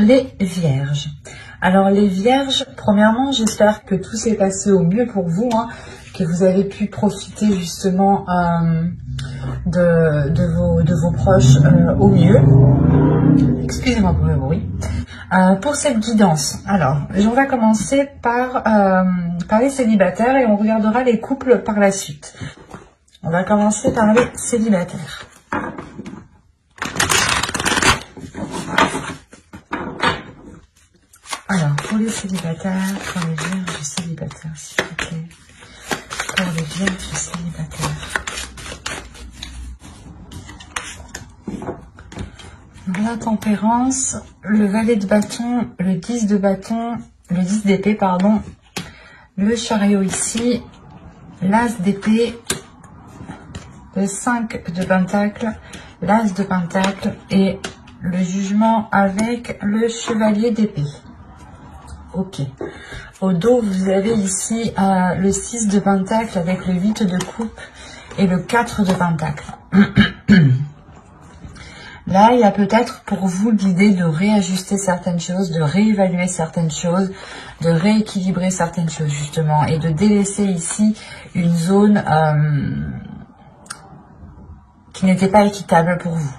les Vierges. Alors les Vierges, premièrement, j'espère que tout s'est passé au mieux pour vous, hein, que vous avez pu profiter justement de vos proches au mieux. Excusez-moi pour le bruit. Pour cette guidance, alors on va commencer par les célibataires et on regardera les couples par la suite. On va commencer par les célibataires. Alors, pour les célibataires, pour les vierges célibataires, s'il vous plaît. Pour les vierges célibataires. La tempérance, le valet de bâton, le 10 de bâton, le 10 d'épée, pardon, le chariot ici, l'as d'épée, le 5 de pentacle, l'as de pentacle et le jugement avec le chevalier d'épée. Ok. Au dos, vous avez ici le 6 de pentacle avec le 8 de coupe et le 4 de pentacle. Là, il y a peut-être pour vous l'idée de réajuster certaines choses, de réévaluer certaines choses, de rééquilibrer certaines choses justement et de délaisser ici une zone qui n'était pas équitable pour vous.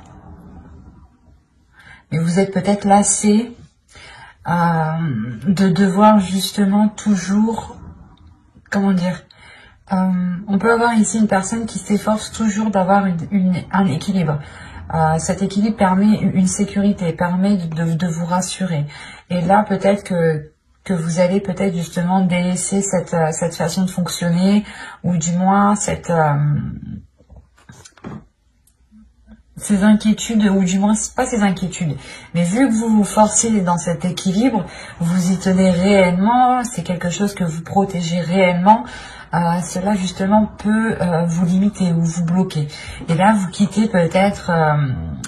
Mais vous êtes peut-être lassé de devoir justement toujours, comment dire, on peut avoir ici une personne qui s'efforce toujours d'avoir un équilibre. Cet équilibre permet une sécurité, permet de vous rassurer. Et là, peut-être que vous allez peut-être justement délaisser cette façon de fonctionner, ou du moins ces inquiétudes, ou du moins pas ces inquiétudes, mais vu que vous vous forcez dans cet équilibre, vous y tenez réellement, c'est quelque chose que vous protégez réellement, cela justement peut vous limiter ou vous bloquer. Et là, vous quittez peut-être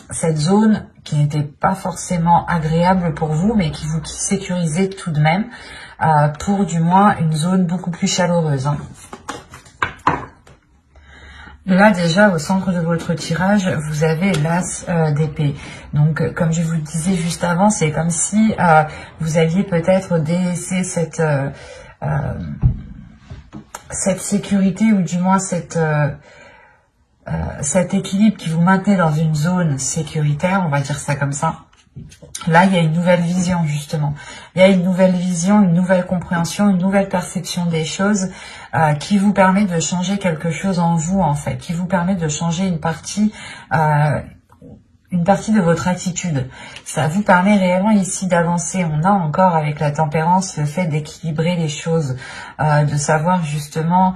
cette zone qui n'était pas forcément agréable pour vous, mais qui vous sécurisait tout de même, pour du moins une zone beaucoup plus chaleureuse, hein. Là, déjà, au centre de votre tirage, vous avez l'as d'épée. Donc, comme je vous le disais juste avant, c'est comme si vous aviez peut-être délaissé cette sécurité, ou du moins cet équilibre qui vous maintenait dans une zone sécuritaire, on va dire ça comme ça. Là, il y a une nouvelle vision, justement. Il y a une nouvelle vision, une nouvelle compréhension, une nouvelle perception des choses qui vous permet de changer quelque chose en vous, en fait, qui vous permet de changer une partie de votre attitude. Ça vous permet réellement ici d'avancer. On a encore avec la tempérance le fait d'équilibrer les choses, de savoir justement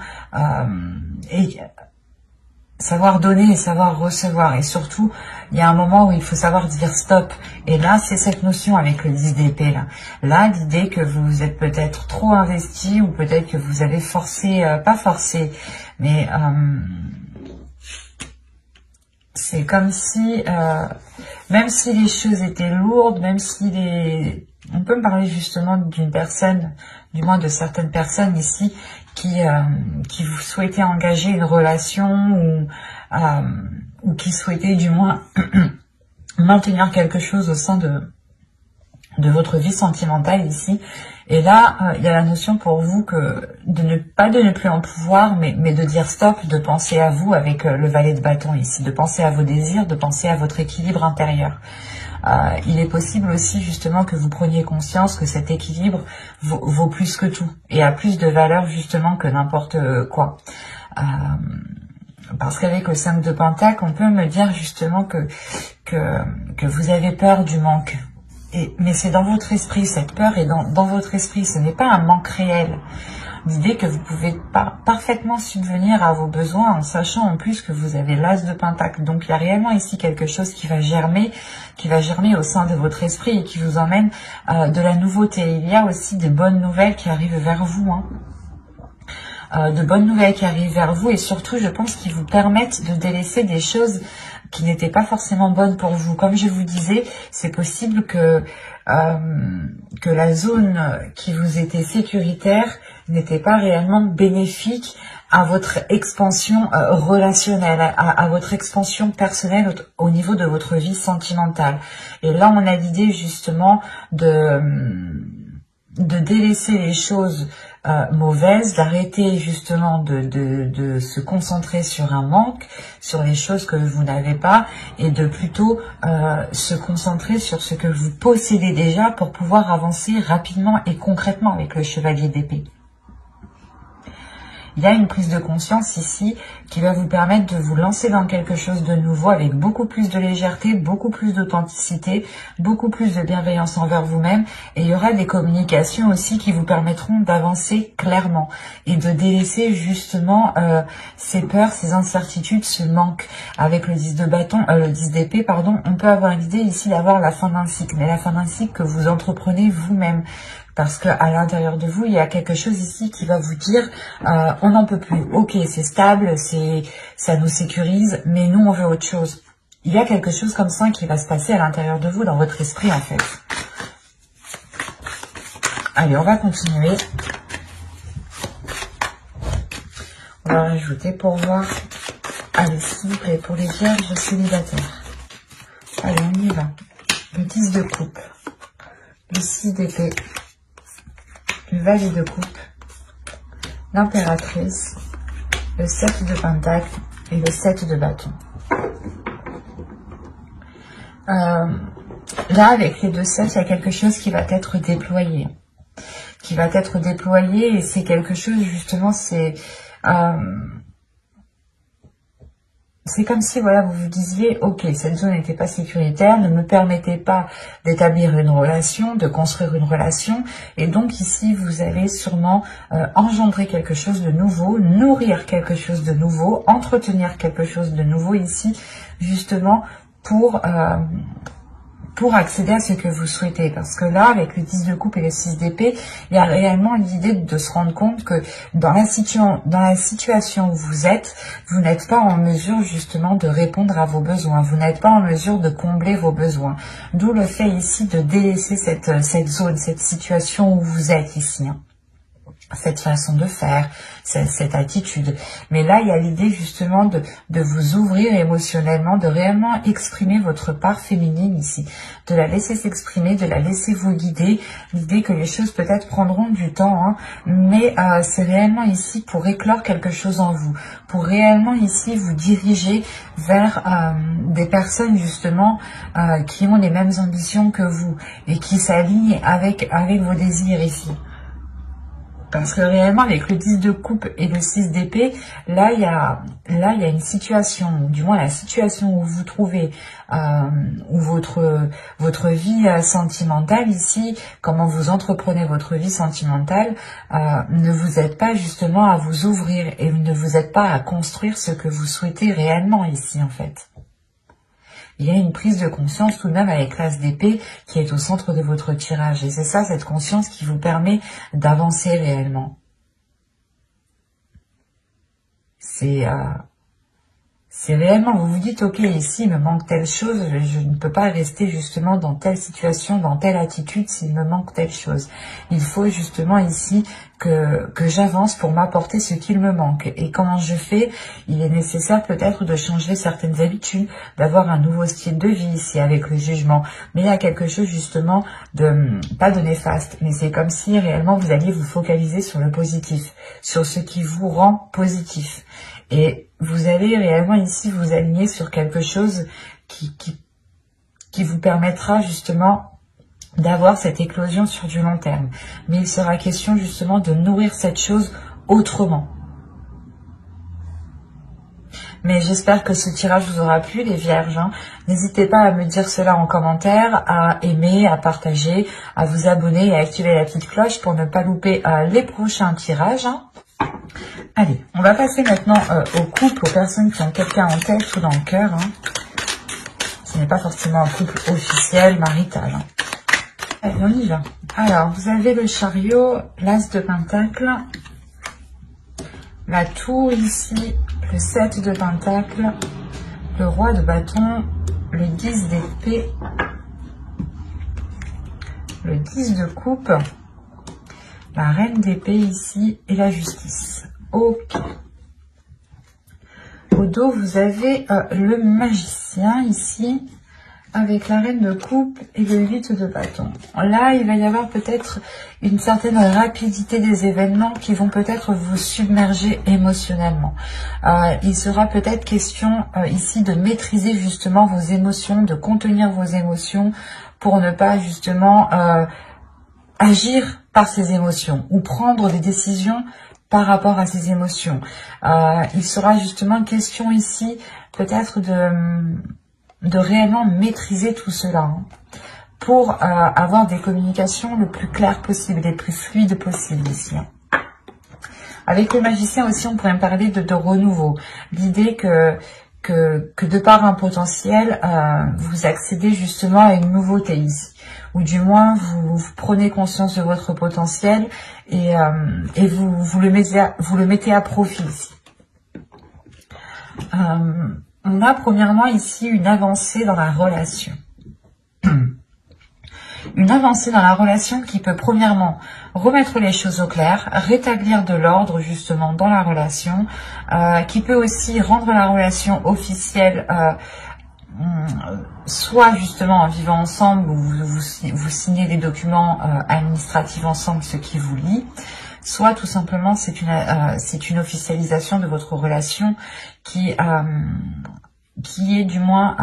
savoir donner et savoir recevoir. Et surtout, il y a un moment où il faut savoir dire stop. Et là, c'est cette notion avec le 10 d'épée là. Là, l'idée que vous êtes peut-être trop investi, ou peut-être que vous avez forcé, pas forcé, mais c'est comme si, même si les choses étaient lourdes, même si on peut me parler justement d'une personne, du moins de certaines personnes ici, qui vous souhaitaient engager une relation, ou qui souhaitaient du moins maintenir quelque chose au sein de votre vie sentimentale ici. Et là, il y a la notion pour vous que de ne plus en pouvoir, mais de dire stop, de penser à vous avec le valet de bâton ici, de penser à vos désirs, de penser à votre équilibre intérieur. Il est possible aussi justement que vous preniez conscience que cet équilibre vaut plus que tout et a plus de valeur justement que n'importe quoi. Parce qu'avec le 5 de pentacle, on peut me dire justement que vous avez peur du manque. Mais c'est dans votre esprit, cette peur est dans votre esprit, ce n'est pas un manque réel. L'idée que vous pouvez parfaitement subvenir à vos besoins en sachant en plus que vous avez l'as de pentacle. Donc il y a réellement ici quelque chose qui va germer au sein de votre esprit et qui vous emmène de la nouveauté. Il y a aussi des bonnes nouvelles qui arrivent vers vous, hein. De bonnes nouvelles qui arrivent vers vous, et surtout je pense qu'ils vous permettent de délaisser des choses qui n'étaient pas forcément bonnes pour vous. Comme je vous disais, c'est possible que la zone qui vous était sécuritaire n'était pas réellement bénéfique à votre expansion relationnelle, à votre expansion personnelle au niveau de votre vie sentimentale. Et là, on a l'idée justement de délaisser les choses mauvaises, d'arrêter justement de se concentrer sur un manque, sur les choses que vous n'avez pas, et de plutôt se concentrer sur ce que vous possédez déjà pour pouvoir avancer rapidement et concrètement avec le chevalier d'épée. Il y a une prise de conscience ici qui va vous permettre de vous lancer dans quelque chose de nouveau avec beaucoup plus de légèreté, beaucoup plus d'authenticité, beaucoup plus de bienveillance envers vous-même. Et il y aura des communications aussi qui vous permettront d'avancer clairement et de délaisser justement ces peurs, ces incertitudes, ce manque. Avec le 10 de bâton, le 10 d'épée, pardon, on peut avoir l'idée ici d'avoir la fin d'un cycle, mais la fin d'un cycle que vous entreprenez vous-même. Parce que à l'intérieur de vous, il y a quelque chose ici qui va vous dire on n'en peut plus. Ok, c'est stable, ça nous sécurise, mais nous, on veut autre chose. Il y a quelque chose comme ça qui va se passer à l'intérieur de vous, dans votre esprit, en fait. Allez, on va continuer. On va rajouter pour voir. Allez, s'il vous plaît, pour les vierges célibataires. Allez, on y va. Le 10 de coupe. Le 6 d'épée. Le valet de coupe, l'impératrice, le 7 de pentacle et le 7 de bâton. Là, avec les deux 7, il y a quelque chose qui va être déployé. Et c'est quelque chose, justement, c'est comme si, voilà, vous vous disiez, ok, cette zone n'était pas sécuritaire, ne me permettait pas d'établir une relation, de construire une relation, et donc ici, vous allez sûrement engendrer quelque chose de nouveau, nourrir quelque chose de nouveau, entretenir quelque chose de nouveau ici, justement, pour accéder à ce que vous souhaitez. Parce que là, avec le 10 de coupe et le 6 d'épée, il y a réellement l'idée de se rendre compte que dans la situation où vous êtes, vous n'êtes pas en mesure justement de répondre à vos besoins. Vous n'êtes pas en mesure de combler vos besoins. D'où le fait ici de délaisser cette zone, cette situation où vous êtes ici. Cette façon de faire, cette attitude. Mais là, il y a l'idée justement de vous ouvrir émotionnellement, de réellement exprimer votre part féminine ici, de la laisser s'exprimer, de la laisser vous guider. L'idée que les choses peut-être prendront du temps, hein, mais c'est réellement ici pour éclore quelque chose en vous, pour réellement ici vous diriger vers des personnes justement qui ont les mêmes ambitions que vous et qui s'alignent avec vos désirs ici. Parce que réellement, avec le 10 de coupe et le 6 d'épée, là, il y a une situation, du moins la situation où vous vous trouvez, où votre vie sentimentale ici, comment vous entreprenez votre vie sentimentale, ne vous aide pas justement à vous ouvrir et ne vous aide pas à construire ce que vous souhaitez réellement ici, en fait. Il y a une prise de conscience tout de même avec l'as d'épée qui est au centre de votre tirage. Et c'est ça, cette conscience qui vous permet d'avancer réellement. C'est réellement, vous vous dites, ok, ici, il me manque telle chose, je ne peux pas rester justement dans telle situation, dans telle attitude s'il me manque telle chose. Il faut justement ici que j'avance pour m'apporter ce qu'il me manque. Et comment je fais? Il est nécessaire peut-être de changer certaines habitudes, d'avoir un nouveau style de vie ici avec le jugement. Mais il y a quelque chose justement de, pas de néfaste, mais c'est comme si réellement vous alliez vous focaliser sur le positif, sur ce qui vous rend positif. Et vous allez réellement ici vous aligner sur quelque chose qui vous permettra justement d'avoir cette éclosion sur du long terme. Mais il sera question justement de nourrir cette chose autrement. Mais j'espère que ce tirage vous aura plu, les vierges. Hein. N'hésitez pas à me dire cela en commentaire, à aimer, à partager, à vous abonner et à activer la petite cloche pour ne pas louper les prochains tirages. Hein. Allez, on va passer maintenant au couple, aux personnes qui ont quelqu'un en tête ou dans le cœur. Hein. Ce n'est pas forcément un couple officiel, marital. Hein. Allez, on y va. Alors, vous avez le chariot, l'as de pentacle, la tour ici, le 7 de pentacle, le roi de bâton, le 10 d'épée, le 10 de coupe, la reine d'épée ici et la justice. Ok. au dos, vous avez le magicien ici, avec la reine de coupe et le 8 de bâton. Là, il va y avoir peut-être une certaine rapidité des événements qui vont peut-être vous submerger émotionnellement. Il sera peut-être question ici de maîtriser justement vos émotions, de contenir vos émotions pour ne pas justement agir par ces émotions ou prendre des décisions par rapport à ces émotions. Il sera justement question ici peut-être de réellement maîtriser tout cela, hein, pour avoir des communications le plus claires possible, les plus fluides possibles ici. Hein. Avec le magicien aussi, on pourrait parler de renouveau. L'idée que de par un potentiel, vous accédez justement à une nouveauté ici. Ou du moins, vous prenez conscience de votre potentiel et vous le mettez à profit ici. On a premièrement ici une avancée dans la relation. Une avancée dans la relation qui peut premièrement remettre les choses au clair, rétablir de l'ordre justement dans la relation, qui peut aussi rendre la relation officielle, soit justement en vivant ensemble, où vous signez des documents administratifs ensemble, ce qui vous lie, soit tout simplement c'est une officialisation de votre relation qui est du moins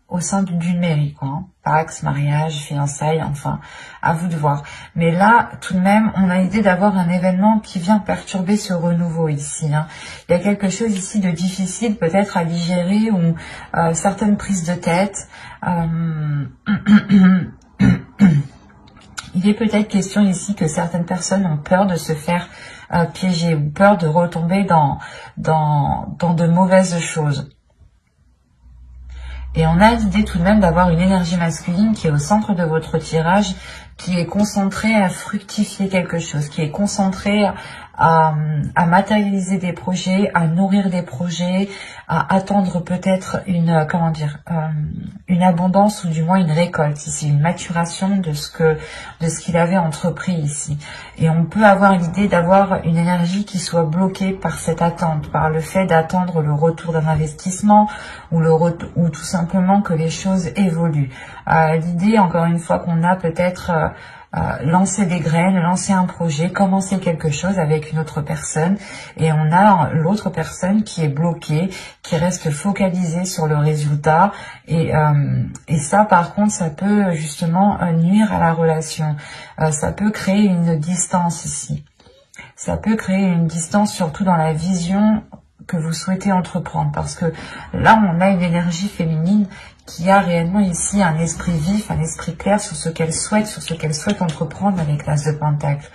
au sein d'une mairie, quoi, hein. Pax, mariage, fiançailles, enfin, à vous de voir. Mais là, tout de même, on a l'idée d'avoir un événement qui vient perturber ce renouveau ici, hein. Il y a quelque chose ici de difficile peut-être à digérer ou certaines prises de tête. Il est peut-être question ici que certaines personnes ont peur de se faire piéger ou peur de retomber dans de mauvaises choses. Et on a l'idée tout de même d'avoir une énergie masculine qui est au centre de votre tirage, qui est concentrée à fructifier quelque chose, qui est concentrée à matérialiser des projets, à nourrir des projets, à attendre peut-être une abondance ou du moins une récolte ici, une maturation de ce qu'il avait entrepris ici. Et on peut avoir l'idée d'avoir une énergie qui soit bloquée par cette attente, par le fait d'attendre le retour d'un investissement ou tout simplement que les choses évoluent. L'idée, encore une fois, qu'on a peut-être lancer des graines, lancer un projet, commencer quelque chose avec une autre personne, et on a l'autre personne qui est bloquée, qui reste focalisée sur le résultat, et ça par contre ça peut justement nuire à la relation, ça peut créer une distance ici, ça peut créer une distance surtout dans la vision que vous souhaitez entreprendre, parce que là on a une énergie féminine qui a réellement ici un esprit vif, un esprit clair sur ce qu'elle souhaite entreprendre avec l'As de Pentacle.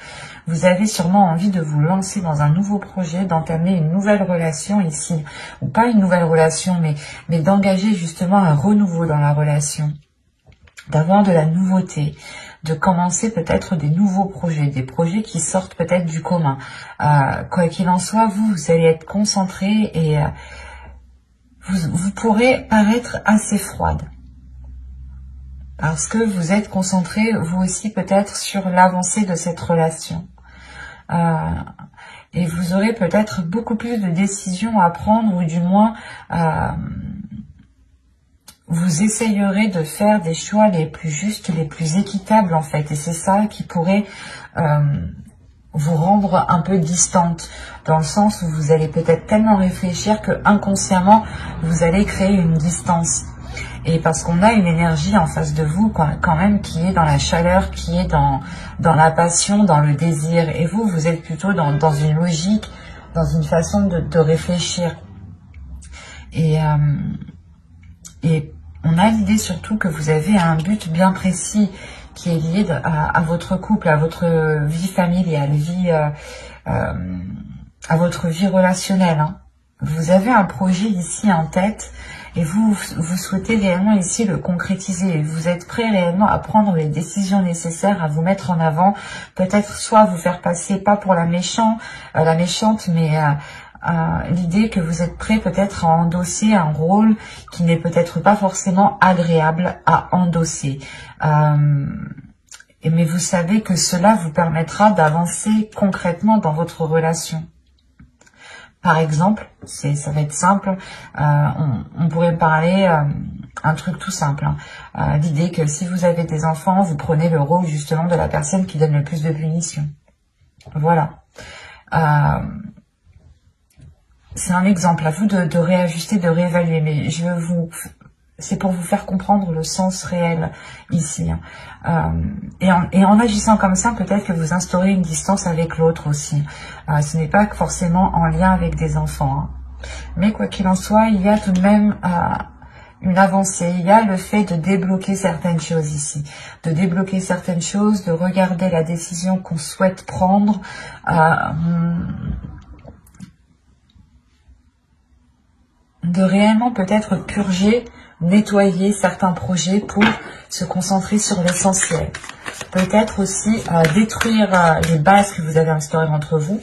Vous avez sûrement envie de vous lancer dans un nouveau projet, d'entamer une nouvelle relation ici, ou pas une nouvelle relation, mais d'engager justement un renouveau dans la relation, d'avoir de la nouveauté, de commencer peut-être des nouveaux projets, des projets qui sortent peut-être du commun. Quoi qu'il en soit, vous allez être concentré et vous pourrez paraître assez froide. Parce que vous êtes concentré, vous aussi peut-être, sur l'avancée de cette relation. Et vous aurez peut-être beaucoup plus de décisions à prendre, ou du moins, vous essayerez de faire des choix les plus justes, les plus équitables en fait. Et c'est ça qui pourrait vous rendre un peu distante, dans le sens où vous allez peut-être tellement réfléchir que inconsciemment vous allez créer une distance. Et parce qu'on a une énergie en face de vous quand même qui est dans la chaleur, qui est dans la passion, dans le désir. Et vous êtes plutôt dans une logique, dans une façon de réfléchir. Et on a l'idée surtout que vous avez un but bien précis qui est lié à votre couple, à votre vie familiale, à votre vie relationnelle, hein. Vous avez un projet ici en tête et vous souhaitez réellement ici le concrétiser. Vous êtes prêt réellement à prendre les décisions nécessaires, à vous mettre en avant, peut-être soit vous faire passer pas pour la méchante, mais l'idée que vous êtes prêt peut-être à endosser un rôle qui n'est peut-être pas forcément agréable à endosser. Mais vous savez que cela vous permettra d'avancer concrètement dans votre relation. Par exemple, ça va être simple, on pourrait parler un truc tout simple, hein. L'idée que si vous avez des enfants, vous prenez le rôle justement de la personne qui donne le plus de punitions. Voilà. C'est un exemple à vous de réajuster, de réévaluer, mais c'est pour vous faire comprendre le sens réel ici. Et en agissant comme ça, peut-être que vous instaurez une distance avec l'autre aussi. Ce n'est pas forcément en lien avec des enfants, hein. Mais quoi qu'il en soit, il y a tout de même une avancée. Il y a le fait de débloquer certaines choses ici. De débloquer certaines choses, de regarder la décision qu'on souhaite prendre. De réellement peut-être purger, nettoyer certains projets pour se concentrer sur l'essentiel. Peut-être aussi détruire les bases que vous avez instaurées entre vous,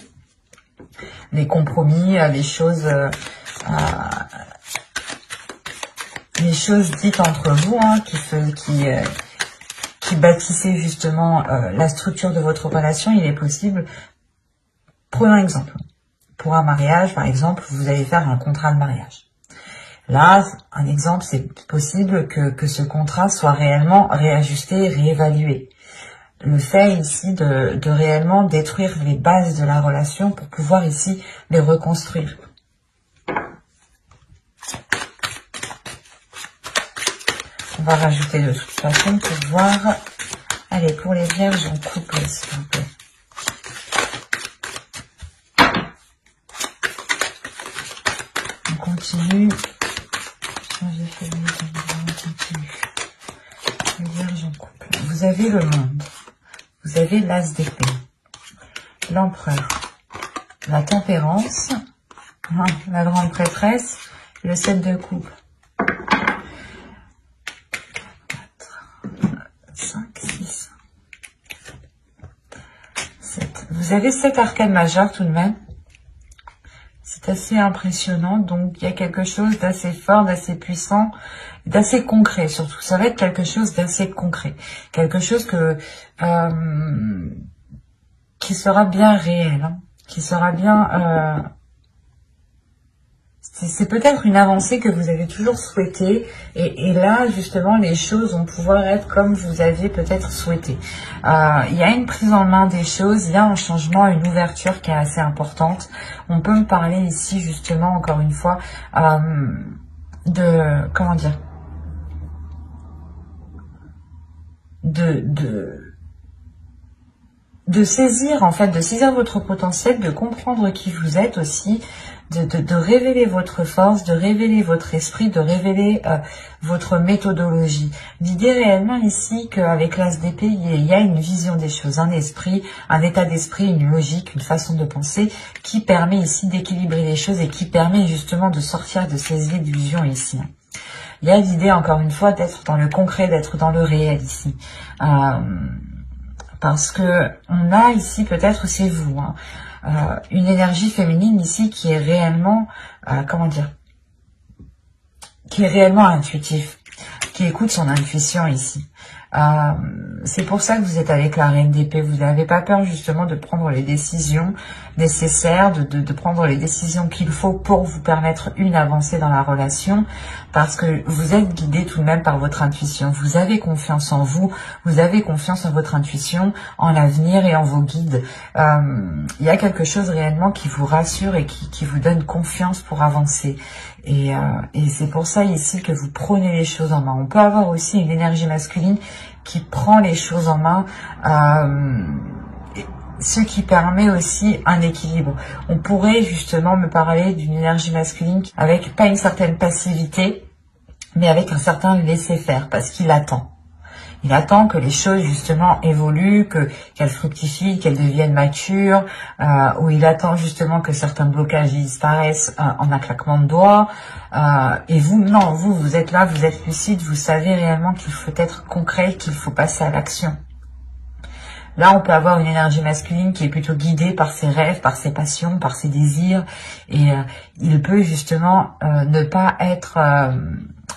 les compromis, les choses dites entre vous, hein, qui bâtissaient justement la structure de votre relation. Il est possible, prenons un exemple, pour un mariage par exemple, vous allez faire un contrat de mariage. Là, un exemple, c'est possible que ce contrat soit réellement réajusté, réévalué. Le fait ici de réellement détruire les bases de la relation pour pouvoir ici les reconstruire. On va rajouter de toute façon pour voir. Allez, pour les vierges en couple, s'il vous plaît. On continue. Vous avez le monde, vous avez l'as d'épée, l'empereur, la tempérance, la grande prêtresse, le 7 de coupe. 4, 5, 6, 7. Vous avez 7 arcanes majeures tout de même. C'est assez impressionnant, donc il y a quelque chose d'assez fort, d'assez puissant, d'assez concret surtout. Ça va être quelque chose d'assez concret, quelque chose qui sera bien réel, hein, qui sera bien... c'est peut-être une avancée que vous avez toujours souhaité, et là justement les choses vont pouvoir être comme vous aviez peut-être souhaité. Il y a une prise en main des choses, il y a un changement, une ouverture qui est assez importante. On peut me parler ici justement encore une fois comment dire, de saisir en fait, de saisir votre potentiel, de comprendre qui vous êtes aussi, de révéler votre force, de révéler votre esprit, de révéler votre méthodologie. L'idée réellement ici qu'avec l'as d'épée, il y a une vision des choses, un esprit, un état d'esprit, une logique, une façon de penser qui permet ici d'équilibrer les choses et qui permet justement de sortir de ces illusions ici. Il y a l'idée encore une fois d'être dans le concret, d'être dans le réel ici. Parce que on a ici, peut-être c'est vous, hein, une énergie féminine ici qui est réellement, comment dire, qui est réellement intuitif, qui écoute son intuition ici. C'est pour ça que vous êtes avec la reine d'épée. Vous n'avez pas peur justement de prendre les décisions nécessaires, de prendre les décisions qu'il faut pour vous permettre une avancée dans la relation, parce que vous êtes guidé tout de même par votre intuition. Vous avez confiance en vous, vous avez confiance en votre intuition, en l'avenir et en vos guides. Il y a quelque chose réellement qui vous rassure et qui vous donne confiance pour avancer. Et c'est pour ça ici que vous prenez les choses en main. On peut avoir aussi une énergie masculine qui prend les choses en main, ce qui permet aussi un équilibre. On pourrait justement me parler d'une énergie masculine avec pas une certaine passivité, mais avec un certain laisser-faire, parce qu'il attend. Il attend que les choses justement évoluent, qu'elles fructifient, qu'elles deviennent matures, ou il attend justement que certains blocages disparaissent en un claquement de doigts. Et vous, non, vous êtes là, vous êtes lucide, vous savez réellement qu'il faut être concret, qu'il faut passer à l'action. Là, on peut avoir une énergie masculine qui est plutôt guidée par ses rêves, par ses passions, par ses désirs. Et il peut justement ne pas être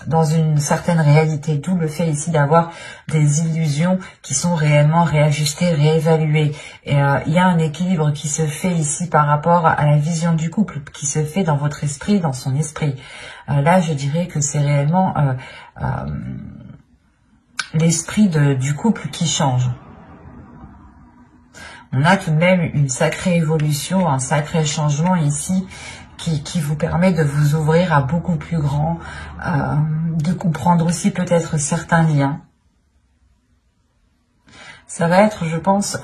dans une certaine réalité. D'où le fait ici d'avoir des illusions qui sont réellement réajustées, réévaluées. Et il y a un équilibre qui se fait ici par rapport à la vision du couple, qui se fait dans votre esprit, dans son esprit. Là, je dirais que c'est réellement l'esprit du couple qui change. On a tout de même une sacrée évolution, un sacré changement ici qui vous permet de vous ouvrir à beaucoup plus grand, de comprendre aussi peut-être certains liens. Ça va être, je pense,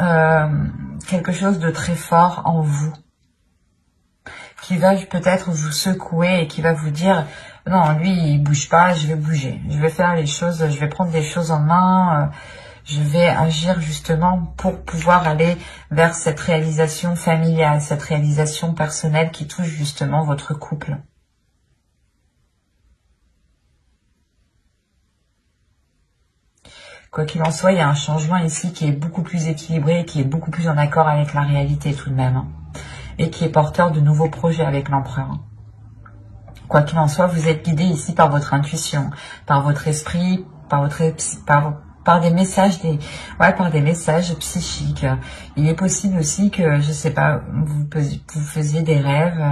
quelque chose de très fort en vous, qui va peut-être vous secouer et qui va vous dire « Non, lui, il bouge pas, je vais bouger. Je vais faire les choses, je vais prendre des choses en main. Je vais agir justement pour pouvoir aller vers cette réalisation familiale, cette réalisation personnelle qui touche justement votre couple. » Quoi qu'il en soit, il y a un changement ici qui est beaucoup plus équilibré, qui est beaucoup plus en accord avec la réalité tout de même, hein, et qui est porteur de nouveaux projets avec l'empereur. Quoi qu'il en soit, vous êtes guidé ici par votre intuition, par votre esprit, par des messages, par des messages psychiques. Il est possible aussi que, je sais pas, vous faisiez des rêves,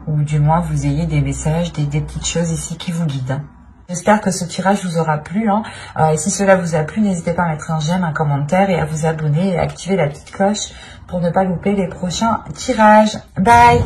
ou du moins vous ayez des messages, des petites choses ici qui vous guident. J'espère que ce tirage vous aura plu. Et si cela vous a plu, n'hésitez pas à mettre un j'aime, un commentaire et à vous abonner et à activer la petite cloche pour ne pas louper les prochains tirages. Bye!